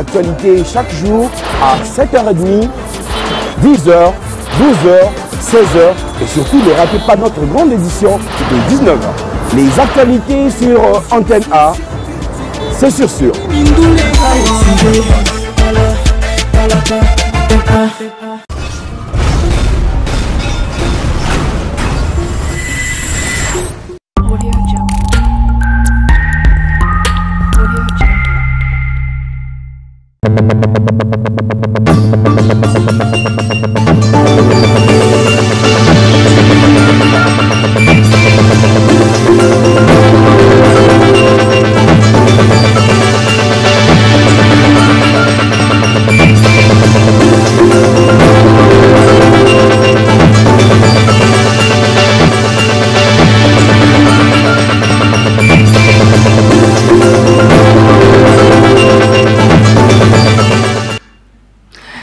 l'actualité chaque jour à 7h30, 10h, 12h, 16h et surtout ne ratez pas notre grande édition de 19h. Les actualités sur Antenne A, c'est sûr.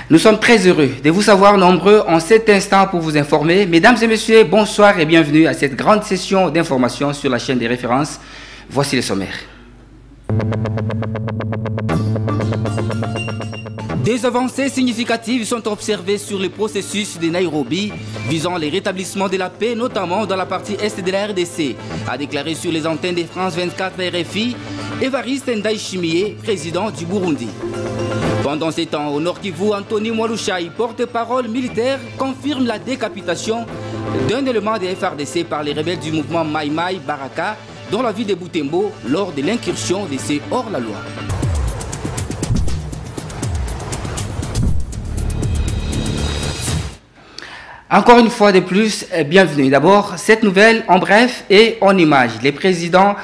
Nous sommes très heureux de vous savoir nombreux en cet instant pour vous informer. Mesdames et messieurs, bonsoir et bienvenue à cette grande session d'information sur la chaîne des références. Voici le sommaire. Des avancées significatives sont observées sur le processus de Nairobi visant le rétablissement de la paix, notamment dans la partie est de la RDC, a déclaré sur les antennes de France 24 RFI Évariste Ndayishimiye, président du Burundi. Pendant ces temps, au Nord Kivu, Anthony Mwalushai, porte-parole militaire, confirme la décapitation d'un élément des FRDC par les rebelles du mouvement Mai Mai Baraka dans la ville de Butembo lors de l'incursion de ces hors-la-loi. Encore une fois de plus, bienvenue. D'abord, cette nouvelle en bref et en images. Le président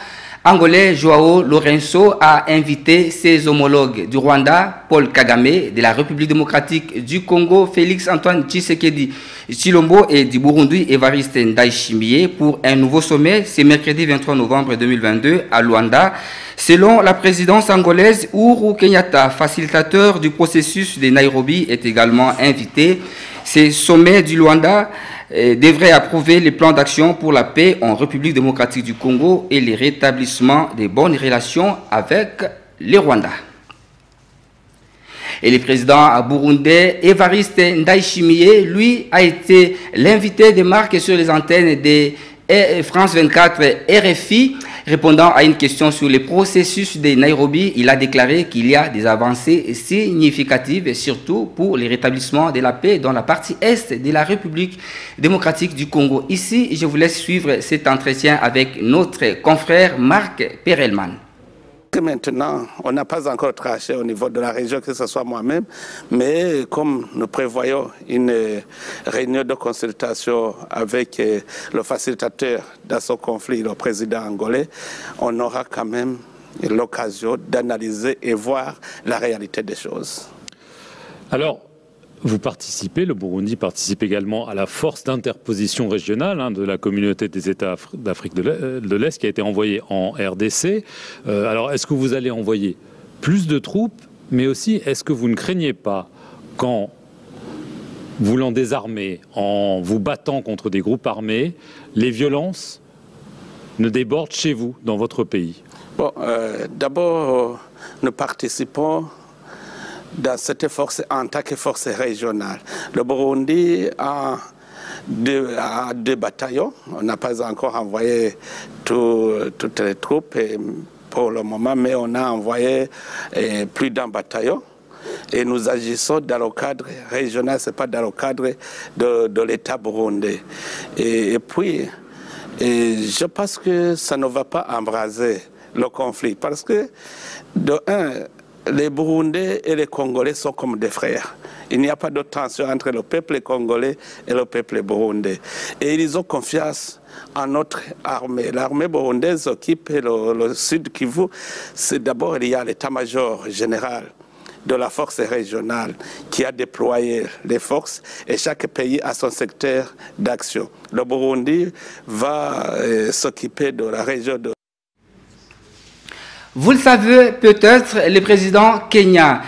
angolais Joao Lourenço a invité ses homologues du Rwanda, Paul Kagame, de la République démocratique du Congo, Félix Antoine Tshisekedi Tshilombo et du Burundi, Évariste Ndayishimiye, pour un nouveau sommet ce mercredi 23 novembre 2022 à Luanda. Selon la présidence angolaise, Uhuru Kenyatta, facilitateur du processus de Nairobi, est également invité. Ces sommets du Luanda devrait approuver les plans d'action pour la paix en République démocratique du Congo et le rétablissement des bonnes relations avec le Rwanda. Et le président burundais Évariste Ndayishimiye, lui, a été l'invité de marque sur les antennes de France 24 RFI. Répondant à une question sur le processus de Nairobi, il a déclaré qu'il y a des avancées significatives, surtout pour le rétablissement de la paix dans la partie est de la République démocratique du Congo. Ici, je vous laisse suivre cet entretien avec notre confrère Marc Perelman. Maintenant, on n'a pas encore tranché au niveau de la région, que ce soit moi-même, mais comme nous prévoyons une réunion de consultation avec le facilitateur dans ce conflit, le président angolais, on aura quand même l'occasion d'analyser et voir la réalité des choses. Alors, vous participez, le Burundi participe également à la force d'interposition régionale de la communauté des États d'Afrique de l'Est qui a été envoyée en RDC. Alors, est-ce que vous allez envoyer plus de troupes, mais aussi, est-ce que vous ne craignez pas qu'en voulant désarmer, en vous battant contre des groupes armés, les violences ne débordent chez vous, dans votre pays? Bon, d'abord, nous participons dans cette force en tant que force régionale. Le Burundi a deux bataillons. On n'a pas encore envoyé toutes les troupes pour le moment, mais on a envoyé plus d'un bataillon. Et nous agissons dans le cadre régional, ce n'est pas dans le cadre de l'État burundais. Et puis, je pense que ça ne va pas embraser le conflit, parce que, de un, les Burundais et les Congolais sont comme des frères. Il n'y a pas de tension entre le peuple congolais et le peuple burundais. Et ils ont confiance en notre armée. L'armée burundaise occupe le sud Kivu. C'est d'abord, il y a l'état-major général de la force régionale qui a déployé les forces et chaque pays a son secteur d'action. Le Burundi va s'occuper de la région de... Vous le savez peut-être, le président Kenya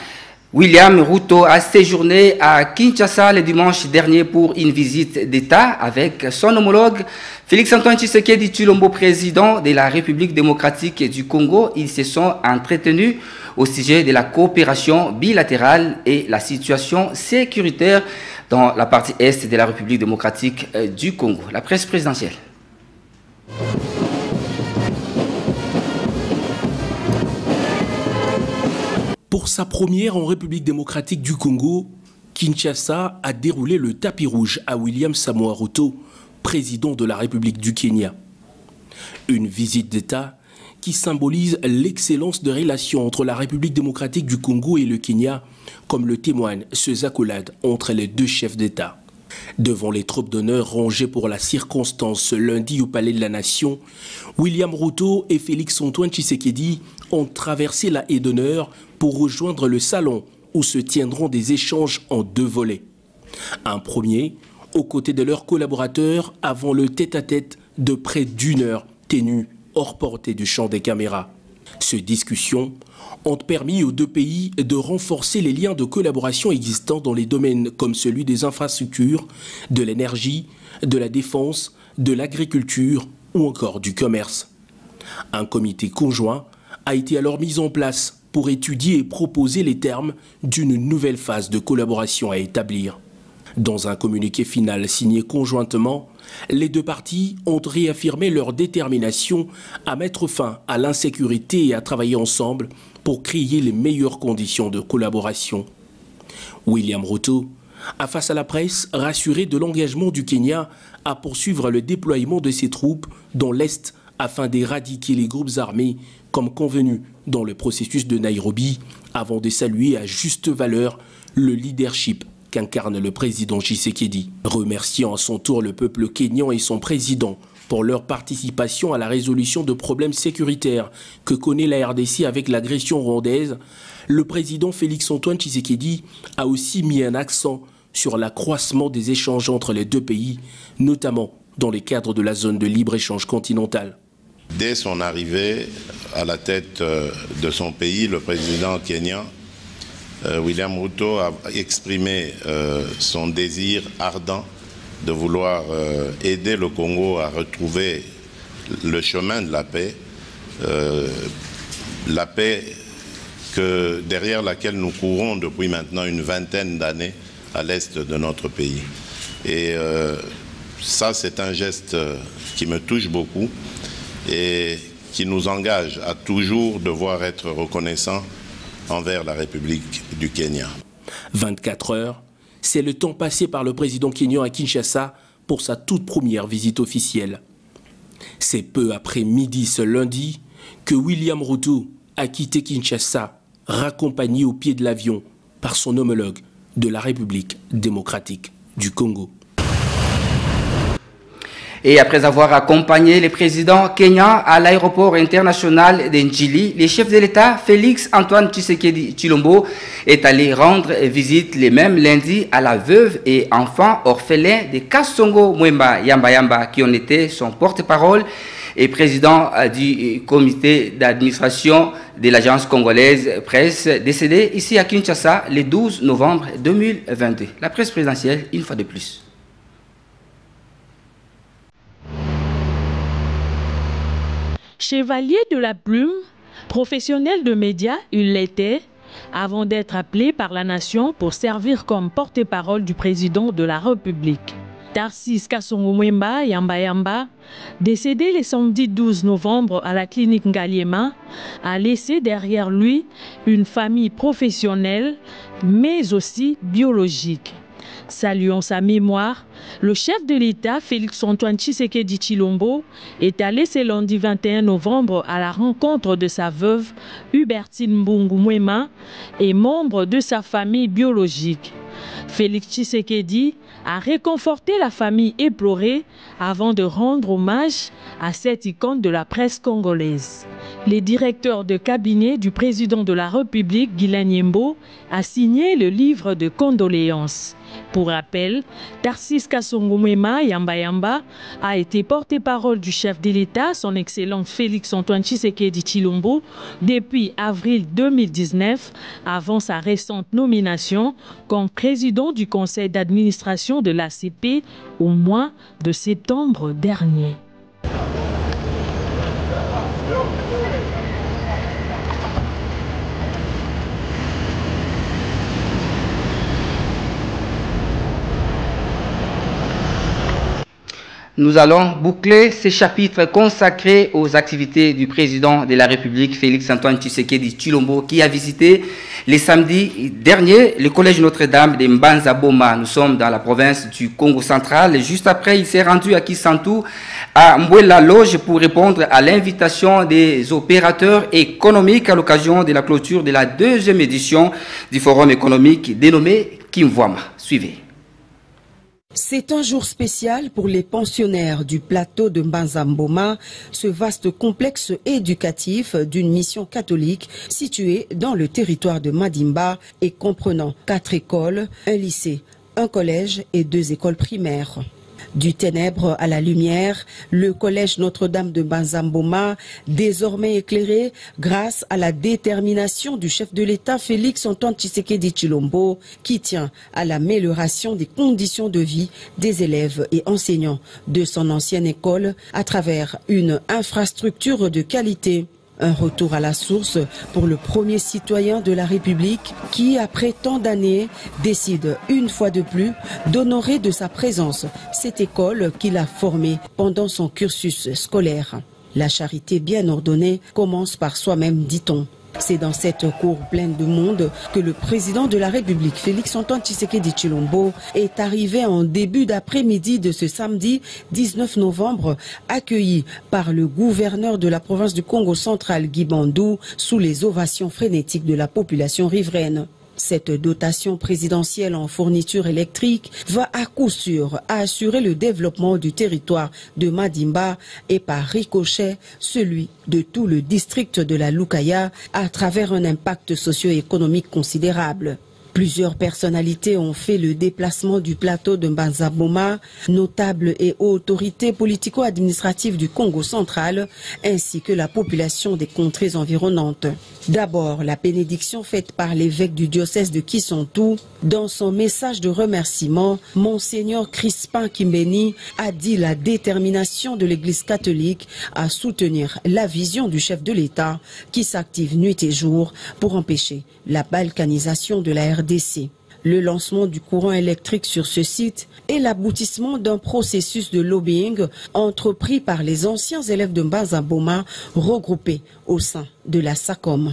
William Ruto a séjourné à Kinshasa le dimanche dernier pour une visite d'État avec son homologue Félix-Antoine Tshisekedi Tshilombo, président de la République démocratique du Congo. Ils se sont entretenus au sujet de la coopération bilatérale et la situation sécuritaire dans la partie est de la République démocratique du Congo. La presse présidentielle. Pour sa première en République démocratique du Congo, Kinshasa a déroulé le tapis rouge à William Samoei Ruto, président de la République du Kenya. Une visite d'État qui symbolise l'excellence de relations entre la République démocratique du Congo et le Kenya, comme le témoignent ces accolades entre les deux chefs d'État. Devant les troupes d'honneur rangées pour la circonstance ce lundi au Palais de la Nation, William Ruto et Félix-Antoine Tshisekedi ont traversé la haie d'honneur pour rejoindre le salon où se tiendront des échanges en deux volets. Un premier, aux côtés de leurs collaborateurs, avant le tête-à-tête de près d'une heure tenu hors portée du champ des caméras. Ces discussions ont permis aux deux pays de renforcer les liens de collaboration existants dans les domaines comme celui des infrastructures, de l'énergie, de la défense, de l'agriculture ou encore du commerce. Un comité conjoint a été alors mis en place pour étudier et proposer les termes d'une nouvelle phase de collaboration à établir. Dans un communiqué final signé conjointement, les deux parties ont réaffirmé leur détermination à mettre fin à l'insécurité et à travailler ensemble pour créer les meilleures conditions de collaboration. William Ruto a, face à la presse, rassuré de l'engagement du Kenya à poursuivre le déploiement de ses troupes dans l'Est afin d'éradiquer les groupes armés comme convenu dans le processus de Nairobi, avant de saluer à juste valeur le leadership qu'incarne le président Tshisekedi, remerciant à son tour le peuple kényan et son président pour leur participation à la résolution de problèmes sécuritaires que connaît la RDC avec l'agression rwandaise. Le président Félix-Antoine Tshisekedi a aussi mis un accent sur l'accroissement des échanges entre les deux pays, notamment dans le cadre de la zone de libre-échange continentale. Dès son arrivée à la tête de son pays, le président kényan William Ruto a exprimé son désir ardent de vouloir aider le Congo à retrouver le chemin de la paix derrière laquelle nous courons depuis maintenant une vingtaine d'années à l'est de notre pays. Et ça, c'est un geste qui me touche beaucoup et qui nous engage à toujours devoir être reconnaissants envers la République du Kenya. 24 heures, c'est le temps passé par le président kényan à Kinshasa pour sa toute première visite officielle. C'est peu après midi ce lundi que William Ruto a quitté Kinshasa, raccompagné au pied de l'avion par son homologue de la République démocratique du Congo. Et après avoir accompagné le président kényan à l'aéroport international de Njili, le chef de l'État, Félix-Antoine Tshisekedi Tshilombo, est allé rendre visite le même lundi à la veuve et enfant orphelin de Kasongo Mwemba Yamba Yamba, qui en était son porte-parole et président du comité d'administration de l'agence congolaise presse, décédé ici à Kinshasa le 12 novembre 2022. La presse présidentielle, une fois de plus. Chevalier de la plume, professionnel de médias, il l'était avant d'être appelé par la nation pour servir comme porte-parole du président de la République. Tarcisse Kasongo Mwemba Yamba Yamba, décédé le samedi 12 novembre à la clinique Ngaliema, a laissé derrière lui une famille professionnelle, mais aussi biologique. Saluant sa mémoire, le chef de l'État, Félix-Antoine Tshisekedi Tshilombo, est allé ce lundi 21 novembre à la rencontre de sa veuve, Hubertine Mbungu Mwema, et membre de sa famille biologique. Félix Tshisekedi a réconforté la famille éplorée avant de rendre hommage à cette icône de la presse congolaise. Le directeur de cabinet du président de la République, Guilain Nyembo, a signé le livre de condoléances. Pour rappel, Tarcisse Kasongo Mwema Yamba Yamba a été porte-parole du chef de l'État, son Excellence Félix-Antoine Tshisekedi Tshilombo, depuis avril 2019, avant sa récente nomination comme président du conseil d'administration de l'ACP au mois de septembre dernier. Nous allons boucler ces chapitres consacrés aux activités du président de la République, Félix-Antoine Tshisekedi Tshilombo, qui a visité les samedis derniers le collège Notre-Dame de Mbanza-Boma. Nous sommes dans la province du Congo central. Juste après, il s'est rendu à Kisantu, à Mbouela-Loge, pour répondre à l'invitation des opérateurs économiques à l'occasion de la clôture de la deuxième édition du forum économique dénommé Kimvwama. Suivez. C'est un jour spécial pour les pensionnaires du plateau de Mbanza-Boma, ce vaste complexe éducatif d'une mission catholique situé dans le territoire de Madimba et comprenant 4 écoles, un lycée, un collège et 2 écoles primaires. Du ténèbre à la lumière, le collège Notre-Dame de Mbanza-Boma, désormais éclairé grâce à la détermination du chef de l'État Félix-Antoine Tshisekedi Tshilombo, qui tient à l'amélioration des conditions de vie des élèves et enseignants de son ancienne école à travers une infrastructure de qualité. Un retour à la source pour le premier citoyen de la République qui, après tant d'années, décide une fois de plus d'honorer de sa présence cette école qu'il a formée pendant son cursus scolaire. La charité bien ordonnée commence par soi-même, dit-on. C'est dans cette cour pleine de monde que le président de la République, Félix-Antoine Tshisekedi Tshilombo, est arrivé en début d'après-midi de ce samedi 19 novembre, accueilli par le gouverneur de la province du Congo central, Guy Bandou, sous les ovations frénétiques de la population riveraine. Cette dotation présidentielle en fourniture électrique va à coup sûr assurer le développement du territoire de Madimba et par ricochet celui de tout le district de la Lukaya à travers un impact socio-économique considérable. Plusieurs personnalités ont fait le déplacement du plateau de Mbanza-Boma, notables et autorités politico-administratives du Congo central, ainsi que la population des contrées environnantes. D'abord, la bénédiction faite par l'évêque du diocèse de Kisantu. Dans son message de remerciement, Monseigneur Crispin Kimbeni a dit la détermination de l'Église catholique à soutenir la vision du chef de l'État qui s'active nuit et jour pour empêcher la balkanisation de la RDC. Le lancement du courant électrique sur ce site est l'aboutissement d'un processus de lobbying entrepris par les anciens élèves de Mbanza-Boma regroupés au sein de la SACOM.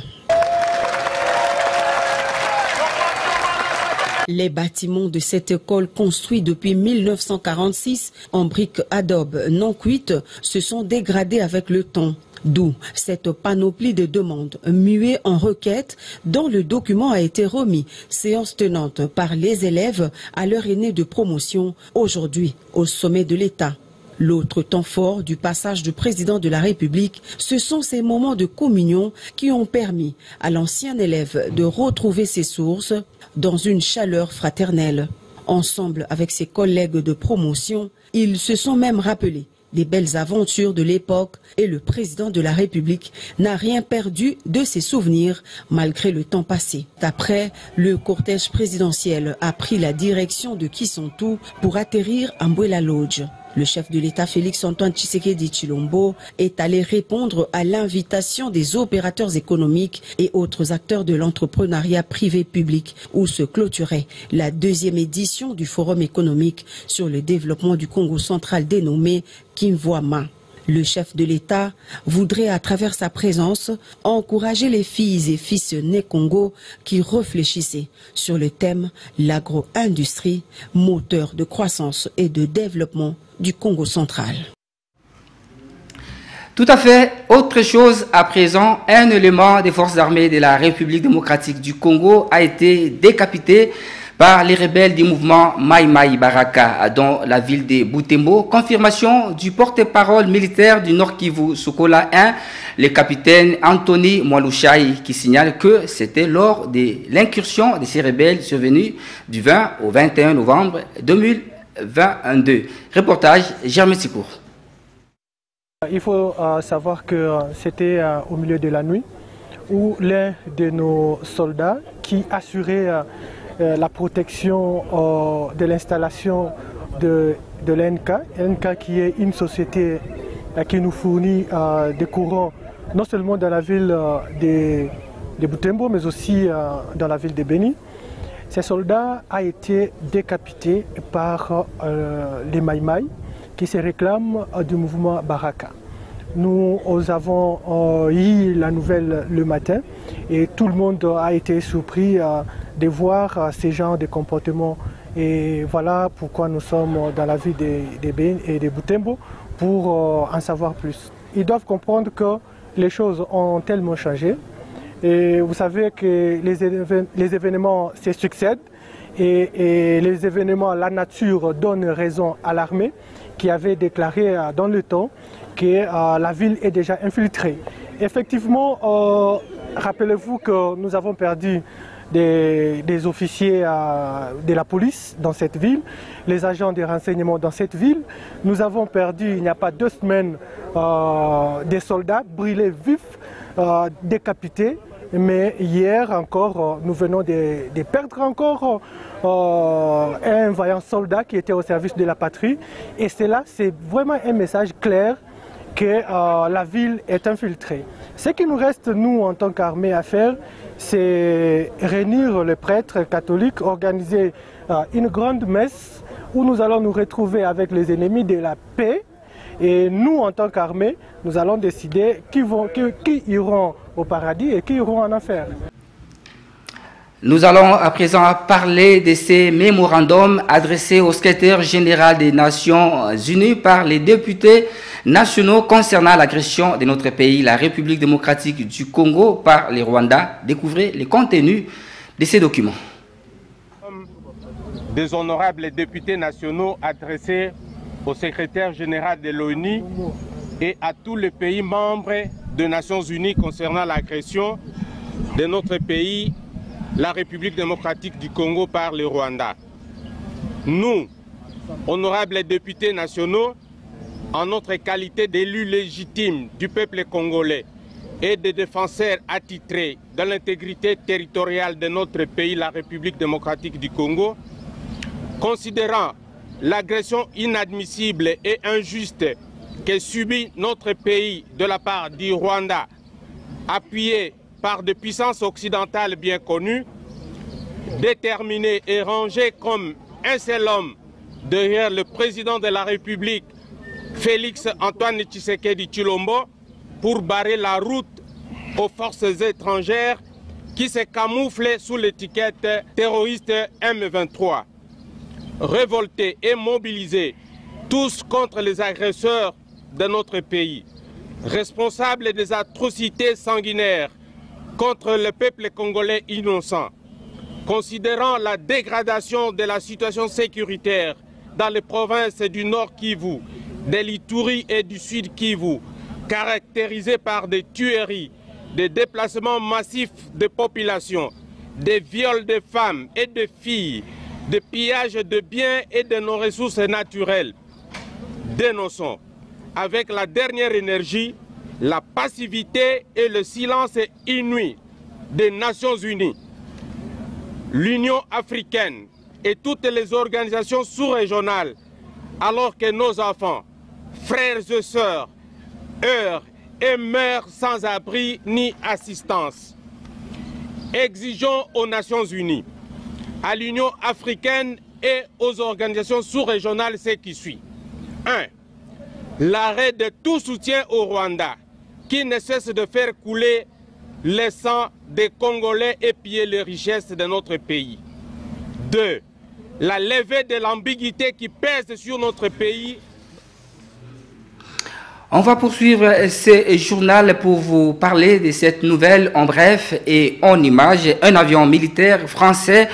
Les bâtiments de cette école, construits depuis 1946 en briques adobe non cuites, se sont dégradés avec le temps. D'où cette panoplie de demandes muées en requêtes dont le document a été remis, séance tenante par les élèves à leur aîné de promotion, aujourd'hui au sommet de l'État. L'autre temps fort du passage du président de la République, ce sont ces moments de communion qui ont permis à l'ancien élève de retrouver ses sources dans une chaleur fraternelle. Ensemble avec ses collègues de promotion, ils se sont même rappelés des belles aventures de l'époque et le président de la République n'a rien perdu de ses souvenirs malgré le temps passé. Après, le cortège présidentiel a pris la direction de Kisantu pour atterrir à Mbouela-Loge. Le chef de l'État Félix-Antoine Tshisekedi Tshilombo est allé répondre à l'invitation des opérateurs économiques et autres acteurs de l'entrepreneuriat privé-public où se clôturait la deuxième édition du Forum économique sur le développement du Congo central dénommé Kimvwama. Le chef de l'État voudrait à travers sa présence encourager les filles et fils nés Congo qui réfléchissaient sur le thème l'agro-industrie, moteur de croissance et de développement du Congo central. Tout à fait. Autre chose à présent, un élément des forces armées de la République démocratique du Congo a été décapité par les rebelles du mouvement Mai Mai Baraka dans la ville de Butembo. Confirmation du porte-parole militaire du Nord Kivu, Sokola 1, le capitaine Anthony Mwalushai, qui signale que c'était lors de l'incursion de ces rebelles survenue du 20 au 21 novembre 2022. Reportage Germain Sikour. Il faut savoir que c'était au milieu de la nuit où l'un de nos soldats qui assurait la protection de l'installation de l'NK qui est une société qui nous fournit des courants non seulement dans la ville de Butembo mais aussi dans la ville de Beni. Ces soldats ont été décapités par les Mai Mai qui se réclament du mouvement Baraka. Nous avons eu la nouvelle le matin et tout le monde a été surpris de voir ces genres de comportements. Et voilà pourquoi nous sommes dans la ville de Beni et de Butembo pour en savoir plus. Ils doivent comprendre que les choses ont tellement changé. Et vous savez que les événements se succèdent et les événements, la nature donne raison à l'armée qui avait déclaré dans le temps que la ville est déjà infiltrée. Effectivement, rappelez-vous que nous avons perdu des officiers de la police dans cette ville, les agents de renseignement dans cette ville. Nous avons perdu, il n'y a pas 2 semaines, des soldats brûlés vifs, décapités. Mais hier encore, nous venons de perdre encore un vaillant soldat qui était au service de la patrie. Et cela, c'est vraiment un message clair que la ville est infiltrée. Ce qui nous reste, nous, en tant qu'armée, à faire, c'est réunir les prêtres catholiques, organiser une grande messe où nous allons nous retrouver avec les ennemis de la paix. Et nous, en tant qu'armée, nous allons décider qui iront au paradis et qui iront en enfer. Nous allons à présent parler de ces mémorandums adressés au secrétaire général des Nations Unies par les députés nationaux concernant l'agression de notre pays, la République démocratique du Congo, par les Rwandais. Découvrez les contenus de ces documents. Des honorables députés nationaux adressés au secrétaire général de l'ONU et à tous les pays membres des Nations Unies concernant l'agression de notre pays, la République démocratique du Congo, par le Rwanda. Nous, honorables députés nationaux, en notre qualité d'élus légitimes du peuple congolais et de défenseurs attitrés de l'intégrité territoriale de notre pays, la République démocratique du Congo, considérant l'agression inadmissible et injuste que subit notre pays de la part du Rwanda, appuyé par des puissances occidentales bien connues, déterminées et rangées comme un seul homme derrière le président de la République, Félix Antoine Tshisekedi Tshilombo, pour barrer la route aux forces étrangères qui se camouflent sous l'étiquette terroriste M23. Révoltés et mobilisés, tous contre les agresseurs de notre pays, responsables des atrocités sanguinaires contre le peuple congolais innocent, considérant la dégradation de la situation sécuritaire dans les provinces du Nord Kivu, de l'Ituri et du Sud Kivu, caractérisées par des tueries, des déplacements massifs de population, des viols de femmes et de filles, de pillage de biens et de nos ressources naturelles. Dénonçons avec la dernière énergie la passivité et le silence inouï des Nations Unies, l'Union africaine et toutes les organisations sous-régionales, alors que nos enfants, frères et sœurs, heurtent et meurent sans abri ni assistance. Exigeons aux Nations Unies, à l'Union africaine et aux organisations sous-régionales ce qui suit. 1. L'arrêt de tout soutien au Rwanda, qui ne cesse de faire couler le sang des Congolais et piller les richesses de notre pays. 2. La levée de l'ambiguïté qui pèse sur notre pays. On va poursuivre ce journal pour vous parler de cette nouvelle en bref et en images. Un avion militaire français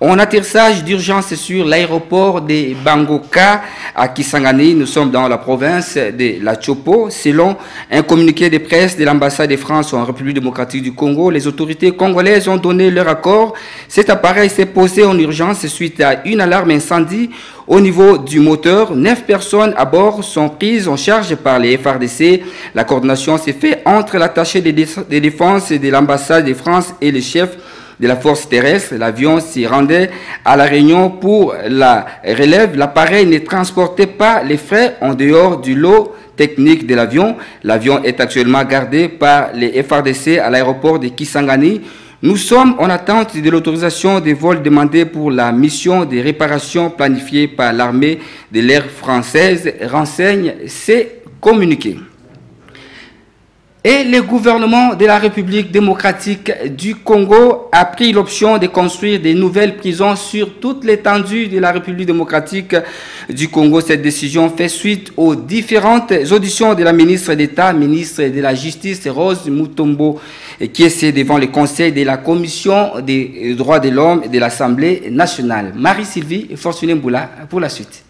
en atterrissage d'urgence sur l'aéroport de Bangoka à Kisangani. Nous sommes dans la province de la Chopo. Selon un communiqué de presse de l'ambassade de France en République démocratique du Congo, les autorités congolaises ont donné leur accord. Cet appareil s'est posé en urgence suite à une alarme incendie au niveau du moteur. 9 personnes à bord sont prises en charge par les FARDC. La coordination s'est faite entre l'attaché de défense de l'ambassade de France et le chef de la force terrestre. L'avion s'y rendait à La Réunion pour la relève. L'appareil ne transportait pas les frais en dehors du lot technique de l'avion. L'avion est actuellement gardé par les FARDC à l'aéroport de Kisangani. Nous sommes en attente de l'autorisation des vols demandés pour la mission de réparation planifiée par l'armée de l'air française, renseigne ces communiqués. Et le gouvernement de la République démocratique du Congo a pris l'option de construire des nouvelles prisons sur toute l'étendue de la République démocratique du Congo. Cette décision fait suite aux différentes auditions de la ministre d'État, ministre de la Justice, Rose Mutombo, qui est devant le Conseil de la Commission des droits de l'homme de l'Assemblée nationale. Marie-Sylvie Fortuné-Mboula pour la suite.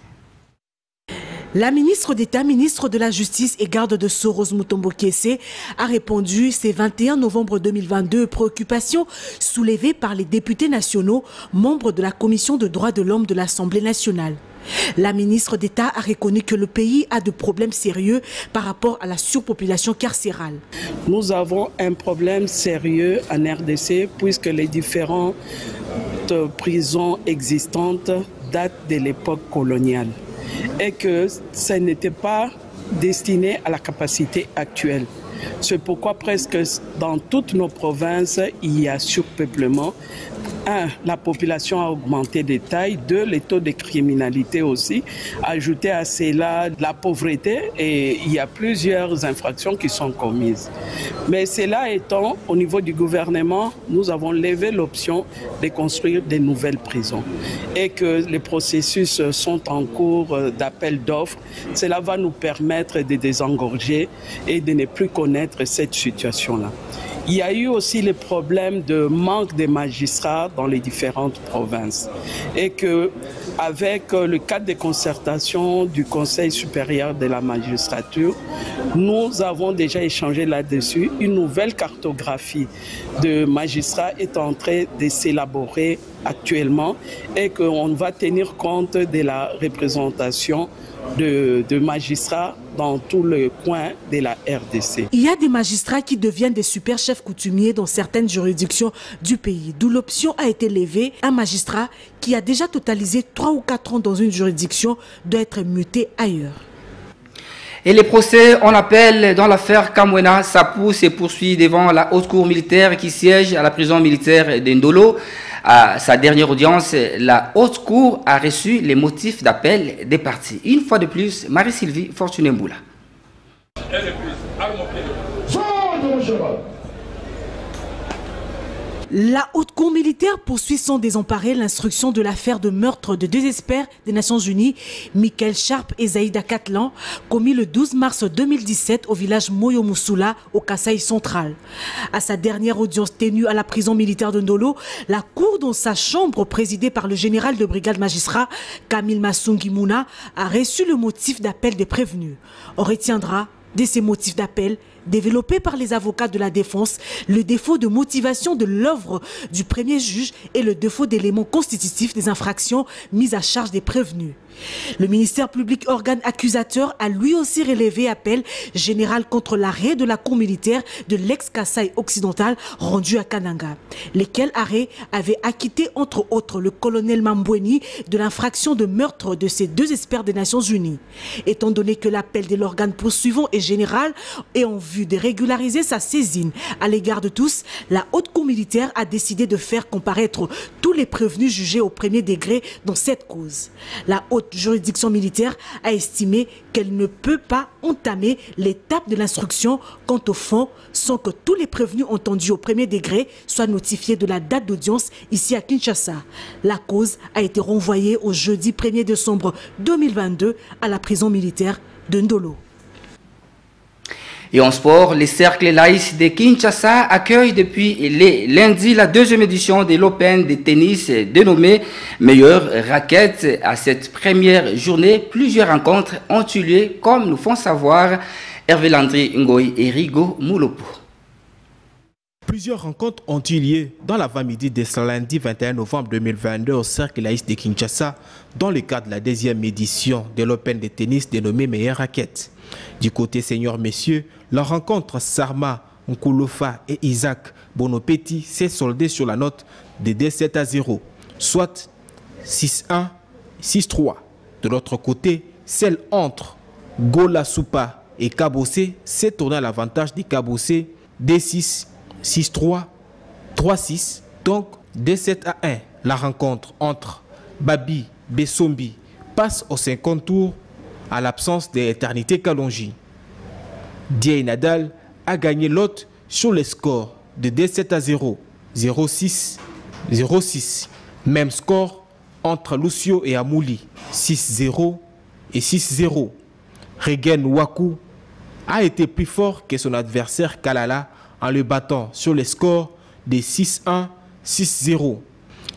La ministre d'État, ministre de la Justice et garde de sceaux Rose Mutombo Kiese a répondu ce 21 novembre 2022 aux préoccupations soulevées par les députés nationaux, membres de la Commission des droits de l'homme de l'Assemblée nationale. La ministre d'État a reconnu que le pays a de problèmes sérieux par rapport à la surpopulation carcérale. Nous avons un problème sérieux en RDC puisque les différentes prisons existantes datent de l'époque coloniale et que ça n'était pas destiné à la capacité actuelle. C'est pourquoi presque dans toutes nos provinces, il y a surpeuplement. 1. La population a augmenté de taille. 2. Les taux de criminalité aussi. Ajouté à cela la pauvreté et il y a plusieurs infractions qui sont commises. Mais cela étant, au niveau du gouvernement, nous avons levé l'option de construire des nouvelles prisons et que les processus sont en cours d'appel d'offres. Cela va nous permettre de désengorger et de ne plus connaître cette situation-là. Il y a eu aussi les problèmes de manque de magistrats dans les différentes provinces et que avec le cadre de concertation du Conseil supérieur de la magistrature, nous avons déjà échangé là-dessus. Une nouvelle cartographie de magistrats est en train de s'élaborer actuellement et qu'on va tenir compte de la représentation de magistrats dans tout le coin de la RDC. Il y a des magistrats qui deviennent des super chefs coutumiers dans certaines juridictions du pays, d'où l'option a été levée. Un magistrat qui a déjà totalisé 3 ou 4 ans dans une juridiction doit être muté ailleurs. Et les procès en appel dans l'affaire Kamwena, ça pousse et poursuit devant la haute cour militaire qui siège à la prison militaire d'Indolo. À sa dernière audience, la haute cour a reçu les motifs d'appel des parties. Une fois de plus, Marie-Sylvie Fortuné-Mboula. La haute cour militaire poursuit sans désemparer l'instruction de l'affaire de meurtre de 2 experts des Nations Unies, Michael Sharp et Zaïda Katlan, commis le 12 mars 2017 au village Moyo Moussula, au Kasaï central. À sa dernière audience tenue à la prison militaire de Ndolo, la cour dans sa chambre présidée par le général de brigade magistrat Kamil Massungi Mouna a reçu le motif d'appel des prévenus. On retiendra de ces motifs d'appel développés par les avocats de la défense, le défaut de motivation de l'œuvre du premier juge et le défaut d'éléments constitutifs des infractions mises à charge des prévenus. Le ministère public, organe accusateur, a lui aussi relevé appel général contre l'arrêt de la cour militaire de l'ex-Kasaï occidental rendu à Kananga. Lesquels arrêts avaient acquitté entre autres le colonel Mambweni de l'infraction de meurtre de ces 2 experts des Nations Unies. Étant donné que l'appel de l'organe poursuivant est général et en vue de régulariser sa saisine à l'égard de tous, la haute cour militaire a décidé de faire comparaître tous les prévenus jugés au premier degré dans cette cause. La haute juridiction militaire a estimé qu'elle ne peut pas entamer l'étape de l'instruction quant au fond sans que tous les prévenus entendus au premier degré soient notifiés de la date d'audience ici à Kinshasa. La cause a été renvoyée au jeudi 1er décembre 2022 à la prison militaire de Ndolo. Et en sport, les cercles laïcs de Kinshasa accueillent depuis lundi la 2e édition de l'Open de tennis dénommée Meilleure Raquette. À cette première journée, plusieurs rencontres ont eu lieu, comme nous font savoir Hervé Landry Ngoy et Rigo Moulopo. Plusieurs rencontres ont eu lieu dans l'avant-midi de ce lundi 21 novembre 2022 au cercle laïque de Kinshasa, dans le cadre de la 2e édition de l'Open de tennis dénommée Meilleure Raquette. Du côté senior messieurs, la rencontre Sarma Nkoulofa et Isaac Bonopeti s'est soldée sur la note de 2-7-0, soit 6-1, 6-3. De l'autre côté, celle entre Gola Soupa et Kabossé s'est tournée à l'avantage des Kabossé, D6, 6-3, 3-6. Donc, dès 7-1, la rencontre entre Babi Bessombi passe au 50 tours à l'absence d'Éternité Kalonji. Dieye Nadal a gagné l'autre sur les scores de 2-7-0, 0-6, 0-6. Même score entre Lucio et Amouli, 6-0 et 6-0. Regen Waku a été plus fort que son adversaire Kalala en le battant sur les scores de 6-1, 6-0.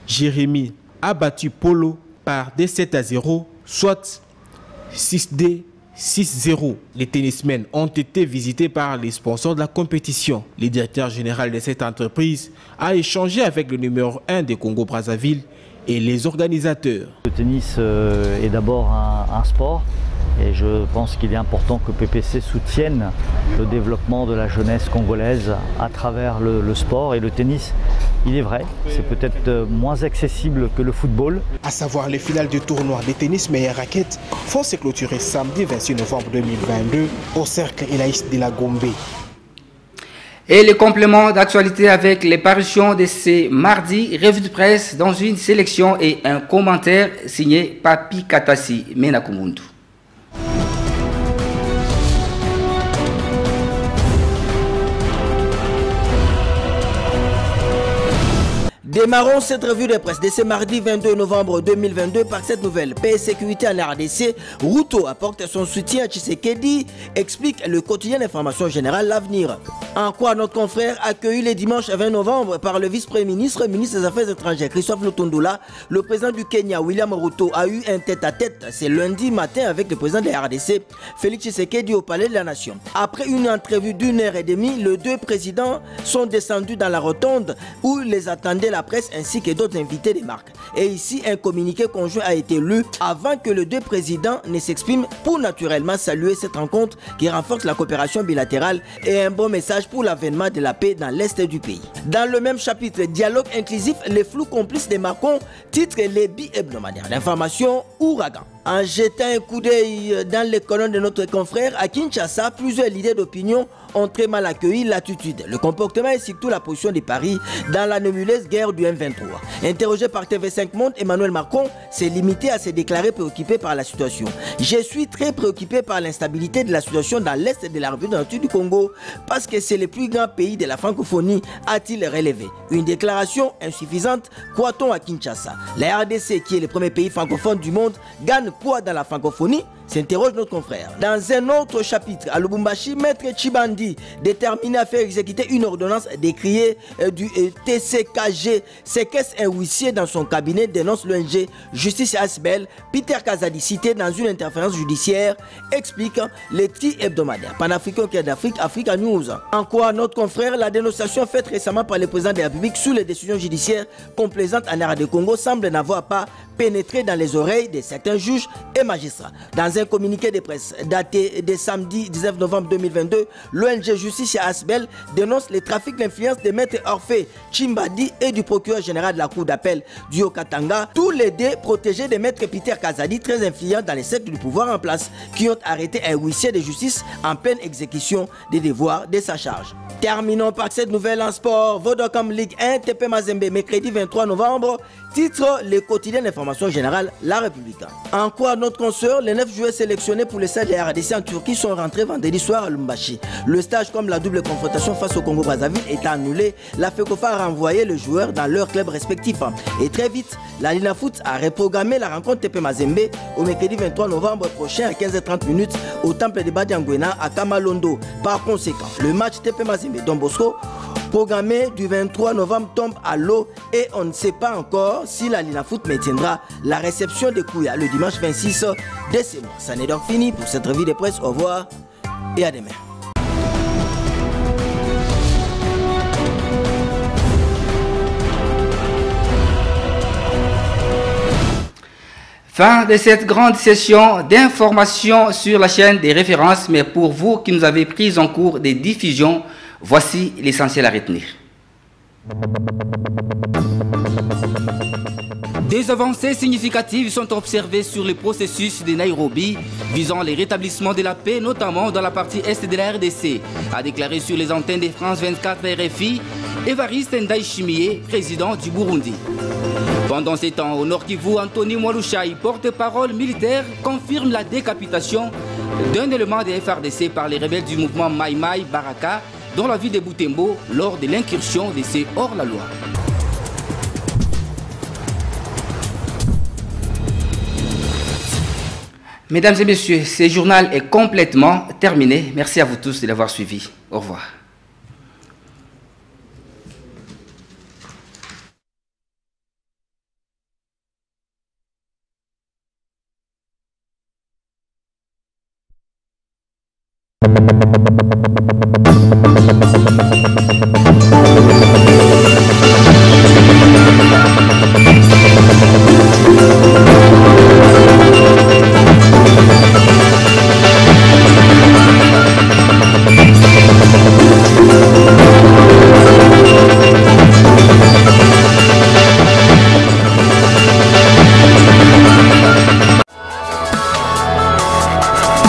Jérémy a battu Polo par 2-7-0, soit 6-D, 6-0. Les tennismen ont été visités par les sponsors de la compétition. Le directeur général de cette entreprise a échangé avec le numéro 1 de Congo-Brazzaville et les organisateurs. Le tennis est d'abord un sport et je pense qu'il est important que PPC soutienne le développement de la jeunesse congolaise à travers le sport et le tennis. Il est vrai, c'est peut-être moins accessible que le football. À savoir les finales du tournoi de tennis meilleure raquette vont se clôturer samedi 26 novembre 2022 au cercle Elaïs de la Gombe. Et le complément d'actualité avec les parutions de ce mardi, revue de presse dans une sélection et un commentaire signé Papi Katasi Menakumuntu. Démarrons cette revue de presse de ce mardi 22 novembre 2022 par cette nouvelle. Paix et sécurité en RDC. Ruto apporte son soutien à Tshisekedi, explique le quotidien d'information générale L'Avenir. En quoi notre confrère accueilli le dimanche 20 novembre par le vice-premier ministre, ministre des Affaires étrangères Christophe Lutundula, le président du Kenya William Ruto a eu un tête-à-tête ce lundi matin avec le président de la RDC Félix Tshisekedi au Palais de la Nation. Après une entrevue d'1h30, les deux présidents sont descendus dans la rotonde où les attendait la presse ainsi que d'autres invités des marques. Et ici, un communiqué conjoint a été lu avant que les deux présidents ne s'expriment pour naturellement saluer cette rencontre qui renforce la coopération bilatérale et un bon message pour l'avènement de la paix dans l'est du pays. Dans le même chapitre, dialogue inclusif, les flous complices des Macron, titre les bi-hebdomadaires d'information Ouragan. En jetant un coup d'œil dans les colonnes de notre confrère, à Kinshasa, plusieurs leaders d'opinion ont très mal accueilli l'attitude, le comportement et surtout la position de Paris dans la nébuleuse guerre du M23. Interrogé par TV5 Monde, Emmanuel Macron s'est limité à se déclarer préoccupé par la situation. Je suis très préoccupé par l'instabilité de la situation dans l'est de la République du Congo parce que c'est le plus grand pays de la francophonie, a-t-il relevé. Une déclaration insuffisante, croit-on à Kinshasa. La RDC, qui est le premier pays francophone du monde, gagne quoi dans la francophonie? S'interroge notre confrère. Dans un autre chapitre, à Lubumbashi, Maître Chibandi, déterminé à faire exécuter une ordonnance décriée du TCKG, séquestre un huissier dans son cabinet, dénonce l'ONG Justice Asbel. Peter Kazadi, cité dans une interférence judiciaire, explique les tri-hebdomadaires panafricains d'Afrique, Africa News. En quoi notre confrère, la dénonciation faite récemment par le président de la République sur les décisions judiciaires complaisantes en RD Congo semble n'avoir pas pénétré dans les oreilles de certains juges et magistrats. Dans un communiqué de presse daté de samedi 19 novembre 2022, l'ONG Justice Asbel dénonce les trafics d'influence de Maître Orphée Chimbadi et du procureur général de la Cour d'appel du Haut-Katanga, tous les deux protégés de Maître Peter Kazadi, très influents dans les cercles du pouvoir en place, qui ont arrêté un huissier de justice en pleine exécution des devoirs de sa charge. Terminons par cette nouvelle en sport. Vodacom Ligue 1, TP Mazembe, mercredi 23 novembre. Titre, le quotidien d'information générale, La République. En quoi notre consoeur, les 9 joueurs sélectionnés pour le stade de la RDC en Turquie sont rentrés vendredi soir à Lumbashi. Le stage comme la double confrontation face au Congo-Brazzaville est annulé. La FECOFA a renvoyé les joueurs dans leurs clubs respectifs. Et très vite, la Lina Foot a reprogrammé la rencontre TP Mazembe au mercredi 23 novembre prochain à 15h30 au temple de Badiangwena à Kamalondo. Par conséquent, le match TP Mazembe Don Bosco programmé du 23 novembre tombe à l'eau et on ne sait pas encore si la Lina Foot maintiendra la réception de Kouya le dimanche 26 décembre. Ça n'est donc fini pour cette revue de presse. Au revoir et à demain. Fin de cette grande session d'information sur la chaîne des références, mais pour vous qui nous avez pris en cours des diffusions, voici l'essentiel à retenir. Des avancées significatives sont observées sur le processus de Nairobi visant le rétablissement de la paix, notamment dans la partie est de la RDC, a déclaré sur les antennes de France 24 RFI Évariste Ndayishimiye, président du Burundi. Pendant ces temps, au Nord Kivu, Anthony Mwalushai, porte-parole militaire, confirme la décapitation d'un élément des FRDC par les rebelles du mouvement Mai Mai Baraka dans la ville de Butembo lors de l'incursion de ces hors-la-loi. Mesdames et messieurs, ce journal est complètement terminé. Merci à vous tous de l'avoir suivi. Au revoir. Thank you.